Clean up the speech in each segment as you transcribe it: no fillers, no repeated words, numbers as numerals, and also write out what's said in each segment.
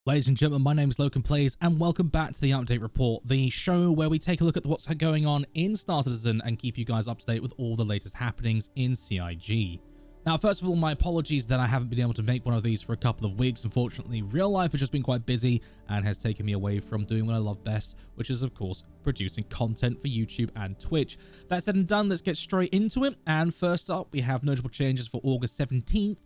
Ladies and gentlemen, my name is Lokenplays, and welcome back to the Update Report, the show where we take a look at what's going on in Star Citizen and keep you guys up to date with all the latest happenings in CIG. Now, first of all, my apologies that I haven't been able to make one of these for a couple of weeks. Unfortunately, real life has just been quite busy and has taken me away from doing what I love best, which is, of course, producing content for YouTube and Twitch. That said and done, let's get straight into it. And first up, we have notable changes for August 17th,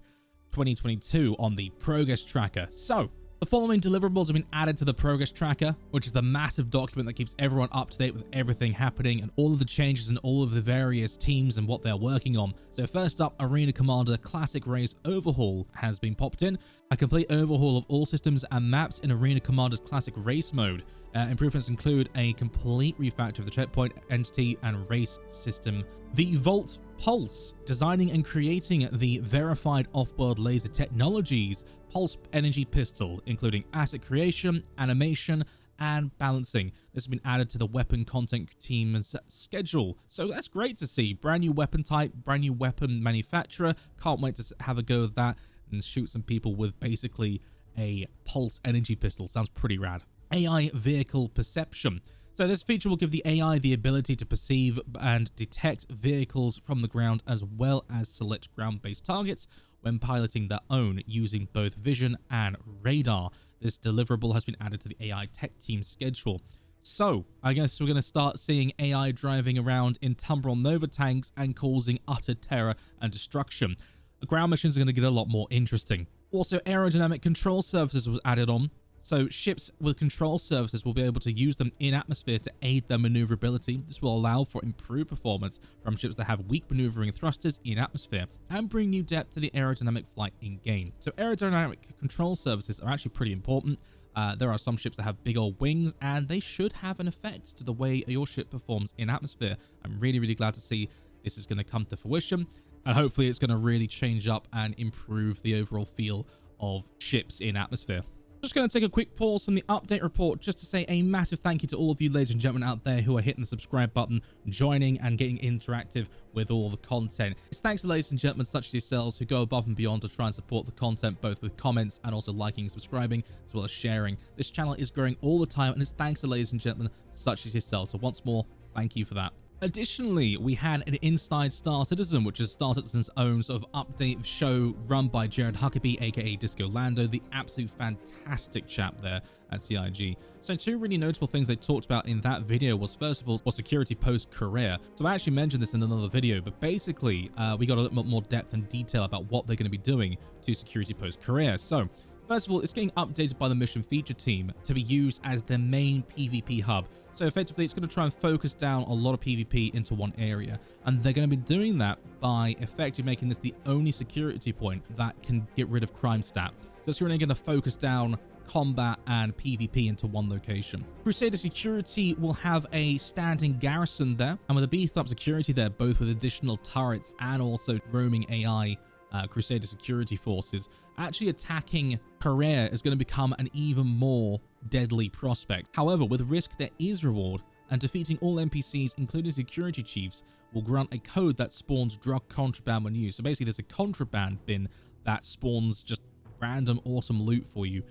2022 on the progress tracker. So, the following deliverables have been added to the progress tracker, which is the massive document that keeps everyone up to date with everything happening and all of the changes in all of the various teams and what they're working on. So first up, Arena Commander Classic Race Overhaul has been popped in. A complete overhaul of all systems and maps in Arena Commander's Classic Race mode. Improvements include a complete refactor of the checkpoint, entity, and race system. The Volt Pulse, designing and creating the verified off-world laser technologies Pulse Energy Pistol, including asset creation, animation, and balancing. This has been added to the weapon content team's schedule. So that's great to see. Brand new weapon type, brand new weapon manufacturer. Can't wait to have a go at that and shoot some people with basically a Pulse Energy Pistol. Sounds pretty rad. AI Vehicle Perception. So this feature will give the AI the ability to perceive and detect vehicles from the ground as well as select ground-based targets when piloting their own using both vision and radar. This deliverable has been added to the AI tech team schedule. So I guess we're going to start seeing AI driving around in Tumbril Nova tanks and causing utter terror and destruction. Ground missions are going to get a lot more interesting. Also, aerodynamic control services was added on. So ships with control services will be able to use them in atmosphere to aid their maneuverability. This will allow for improved performance from ships that have weak maneuvering thrusters in atmosphere and bring new depth to the aerodynamic flight in-game. So aerodynamic control services are actually pretty important. There are some ships that have big old wings and they should have an effect to the way your ship performs in atmosphere. I'm really glad to see this is going to come to fruition, and hopefully it's going to really change up and improve the overall feel of ships in atmosphere. Just going to take a quick pause from the update report just to say a massive thank you to all of you ladies and gentlemen out there who are hitting the subscribe button, joining and getting interactive with all the content. It's thanks to ladies and gentlemen such as yourselves who go above and beyond to try and support the content, both with comments and also liking and subscribing, as well as sharing. This channel is growing all the time, and it's thanks to ladies and gentlemen such as yourselves. So once more, thank you for that. Additionally, we had an Inside Star Citizen, which is Star Citizen's own sort of update show run by Jared Huckabee, aka Disco Lando, the absolute fantastic chap there at CIG. So two really notable things they talked about in that video was, first of all, security post-career. So I actually mentioned this in another video, but basically we got a little bit more depth and detail about what they're going to be doing to security post-career. So first of all, it's getting updated by the mission feature team to be used as their main PvP hub. So effectively, it's going to try and focus down a lot of PvP into one area. And they're going to be doing that by effectively making this the only security point that can get rid of crime stat. So it's really going to focus down combat and PvP into one location. Crusader Security will have a standing garrison there, and with a beefed up security there, both with additional turrets and also roaming AI, Crusader Security forces, actually attacking Career is going to become an even more deadly prospect. However, with risk there is reward, and defeating all NPCs, including security chiefs, will grant a code that spawns drug contraband when used. So basically there's a contraband bin that spawns just random awesome loot for you,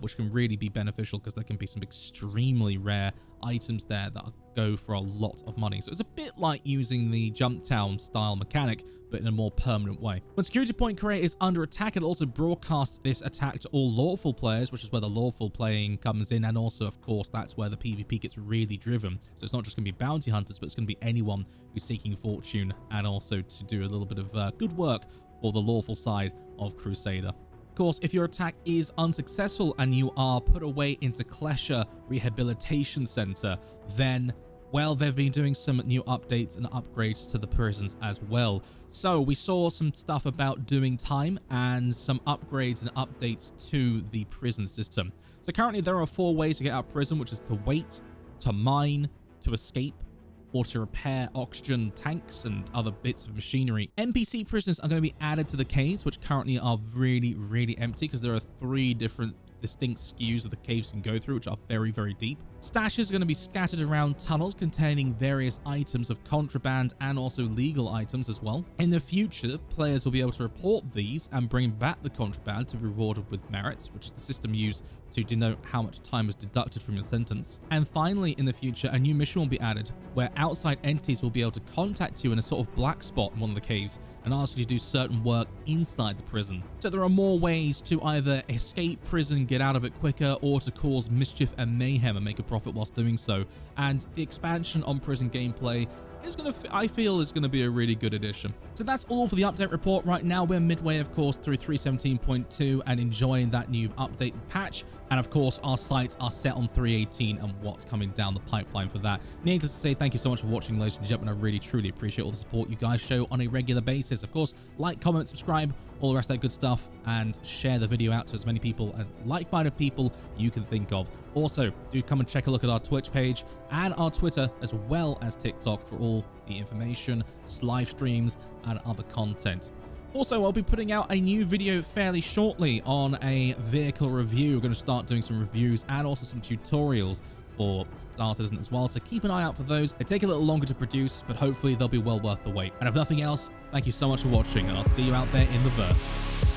which can really be beneficial because there can be some extremely rare items there that go for a lot of money. So it's a bit like using the Jumptown style mechanic, but in a more permanent way. When Security Point Career is under attack, it also broadcasts this attack to all lawful players, which is where the lawful playing comes in, and also, of course, that's where the PvP gets really driven. So it's not just going to be bounty hunters, but it's going to be anyone who's seeking fortune, and also to do a little bit of good work for the lawful side of Crusader. Of course, if your attack is unsuccessful and you are put away into Klesha Rehabilitation Center, then, well, they've been doing some new updates and upgrades to the prisons as well. So we saw some stuff about doing time and some upgrades and updates to the prison system. So currently there are 4 ways to get out of prison, which is to wait, to mine, to escape, or to repair oxygen tanks and other bits of machinery. NPC prisoners are going to be added to the caves, which currently are really empty because there are 3 different distinct skews of the caves you can go through, which are very, very deep. Stashes are going to be scattered around tunnels containing various items of contraband and also legal items as well. In the future, players will be able to report these and bring back the contraband to be rewarded with merits, which is the system used to denote how much time was deducted from your sentence. And finally, in the future, a new mission will be added where outside entities will be able to contact you in a sort of black spot in one of the caves and ask you to do certain work inside the prison. So there are more ways to either escape prison, get out of it quicker, or to cause mischief and mayhem and make a profit whilst doing so. And the expansion on prison gameplay is I feel is going to be a really good addition. So that's all for the update report. Right now we're midway, of course, through 3.17.2 and enjoying that new update patch. And of course, our sights are set on 3.18 and what's coming down the pipeline for that. Needless to say, thank you so much for watching, ladies and gentlemen. I really, truly appreciate all the support you guys show on a regular basis. Of course, like, comment, subscribe, all the rest of that good stuff, and share the video out to as many people and like-minded people you can think of. Also, do come and check a look at our Twitch page and our Twitter, as well as TikTok, for all the information, live streams, and other content. Also, I'll be putting out a new video fairly shortly on a vehicle review. We're going to start doing some reviews and also some tutorials for Star Citizen as well, so keep an eye out for those. They take a little longer to produce, but hopefully they'll be well worth the wait. And if nothing else, thank you so much for watching, and I'll see you out there in the verse.